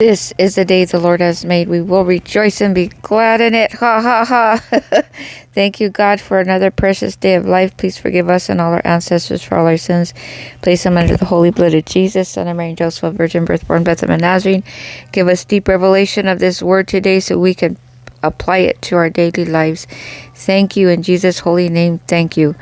This is the day the Lord has made. We will rejoice and be glad in it. Ha ha ha. Thank you, God, for another precious day of life. Please forgive us and all our ancestors for all our sins. Place them under the holy blood of Jesus, Son of Mary and Joseph, virgin birth, born Bethlehem Nazarene. Give us deep revelation of this word today so we can apply it to our daily lives. Thank you in Jesus' holy name. Thank you.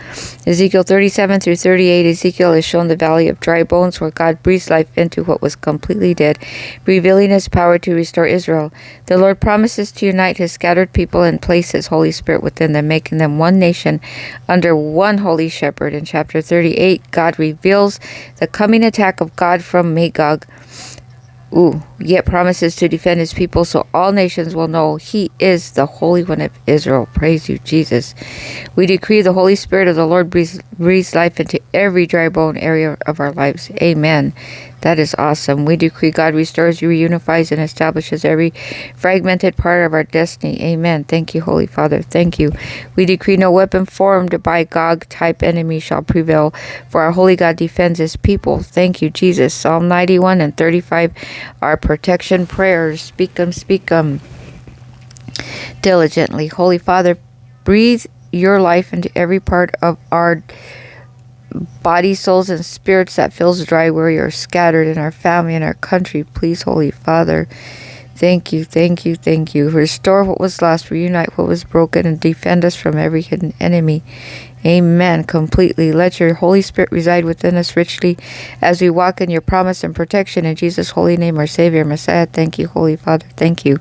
Ezekiel 37 through 38. Ezekiel is shown the valley of dry bones where God breathes life into what was completely dead, revealing his power to restore Israel. The Lord promises to unite his scattered people and place his Holy Spirit within them, making them one nation under one holy shepherd. In chapter 38, God reveals the coming attack of God from Magog. Yet promises to defend his people so all nations will know he is the Holy One of Israel. Praise you, Jesus. We decree the Holy Spirit of the Lord breathes life into every dry bone area of our lives. Amen. That is awesome. We decree God restores, reunifies, and establishes every fragmented part of our destiny. Amen. Thank you, Holy Father. Thank you. We decree no weapon formed by Gog-type enemy shall prevail, for our holy God defends his people. Thank you, Jesus. Psalm 91 and 35 are protection prayers. Speak them diligently. Holy Father, breathe your life into every part of our body, souls, and spirits that feels dry, weary, or scattered in our family and our country. Please, Holy Father, thank you, thank you, thank you. Restore what was lost, reunite what was broken, and defend us from every hidden enemy. Amen. Completely. Let your Holy Spirit reside within us richly as we walk in your promise and protection. In Jesus' holy name, our Savior, Messiah. Thank you, Holy Father. Thank you.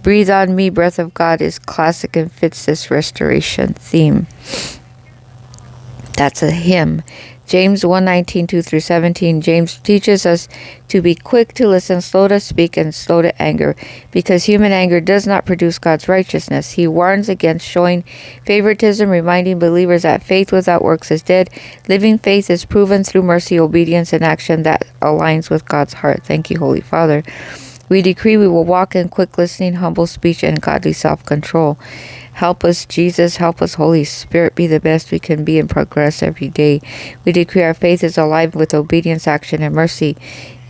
Breathe on me, breath of God is classic and fits this restoration theme. That's a hymn. James 1:19, 2 through 17. James teaches us to be quick to listen, slow to speak, and slow to anger, because human anger does not produce God's righteousness. He warns against showing favoritism, reminding believers that faith without works is dead. Living faith is proven through mercy, obedience, and action that aligns with God's heart. Thank you, Holy Father. We decree we will walk in quick listening, humble speech, and godly self-control. Help us, Jesus. Help us, Holy Spirit. Be the best we can be and progress every day. We decree our faith is alive with obedience, action, and mercy.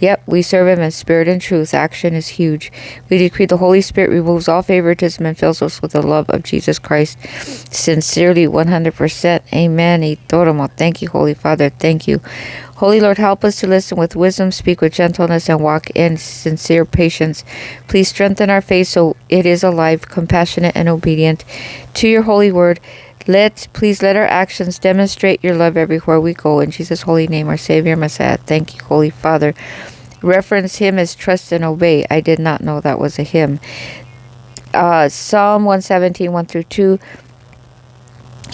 Yep, we serve him in spirit and truth. Action is huge. We decree the Holy Spirit removes all favoritism and fills us with the love of Jesus Christ. Sincerely, 100%. Amen. Y todo. Thank you, Holy Father. Thank you. Holy Lord, help us to listen with wisdom, speak with gentleness, and walk in sincere patience. Please strengthen our faith so it is alive, compassionate, and obedient to your holy word. Please let our actions demonstrate your love everywhere we go. In Jesus' holy name, our Savior, Messiah. Thank you, Holy Father. Reference hymn as trust and obey. I did not know that was a hymn. Psalm 117, 1 through 2.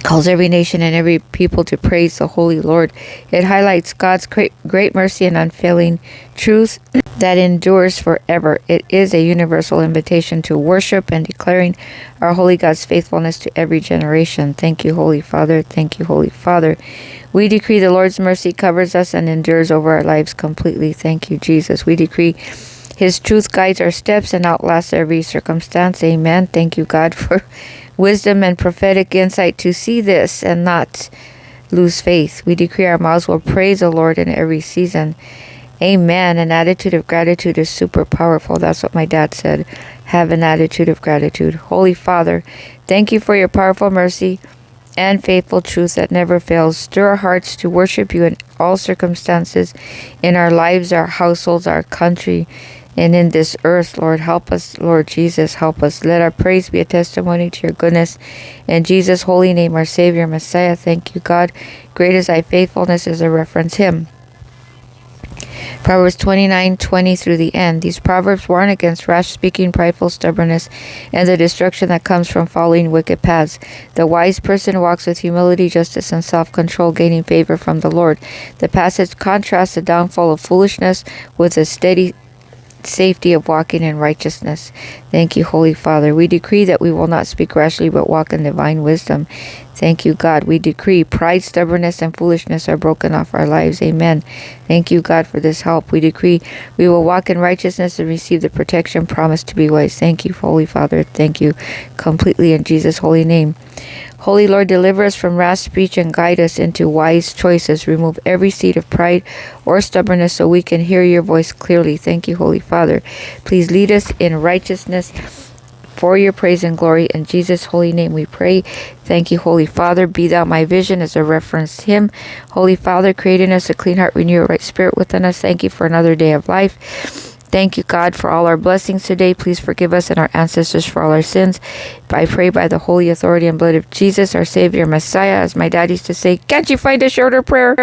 Calls every nation and every people to praise the Holy Lord. It highlights God's great mercy and unfailing truth that endures forever. It is a universal invitation to worship and declaring our holy God's faithfulness to every generation. Thank you, Holy Father. Thank you, Holy Father. We decree the Lord's mercy covers us and endures over our lives completely. Thank you, Jesus. We decree his truth guides our steps and outlasts every circumstance. Amen. Thank you, God, for wisdom and prophetic insight to see this and not lose faith. We decree our mouths will praise the Lord in every season. Amen. An attitude of gratitude is super powerful. That's what my dad said. Have an attitude of gratitude. Holy Father, thank you for your powerful mercy and faithful truth that never fails. Stir our hearts to worship you in all circumstances, in our lives, our households, our country, and in this earth. Lord, help us. Lord Jesus, help us. Let our praise be a testimony to your goodness. In Jesus' holy name, our Savior, Messiah. Thank you, God. Great is thy faithfulness is a reference hymn. Proverbs 29:20 through the end. These proverbs warn against rash speaking, prideful stubbornness, and the destruction that comes from following wicked paths. The wise person walks with humility, justice, and self-control, gaining favor from the Lord. The passage contrasts the downfall of foolishness with the steady safety of walking in righteousness. Thank you, Holy Father. We decree that we will not speak rashly but walk in divine wisdom. Thank you, God. We decree pride, stubbornness, and foolishness are broken off our lives. Amen. Thank you, God, for this help. We decree we will walk in righteousness and receive the protection promised to be wise. Thank you, Holy Father. Thank you completely in Jesus' holy name. Holy Lord, deliver us from rash speech and guide us into wise choices. Remove every seed of pride or stubbornness so we can hear your voice clearly. Thank you, Holy Father. Please lead us in righteousness for your praise and glory. In Jesus' holy name we pray. Thank you, Holy Father. Be thou my vision as a reference hymn. Holy Father, create in us a clean heart, renew a right spirit within us. Thank you for another day of life. Thank you, God, for all our blessings today. Please forgive us and our ancestors for all our sins. I pray by the holy authority and blood of Jesus, our Savior, Messiah, as my dad used to say, can't you find a shorter prayer?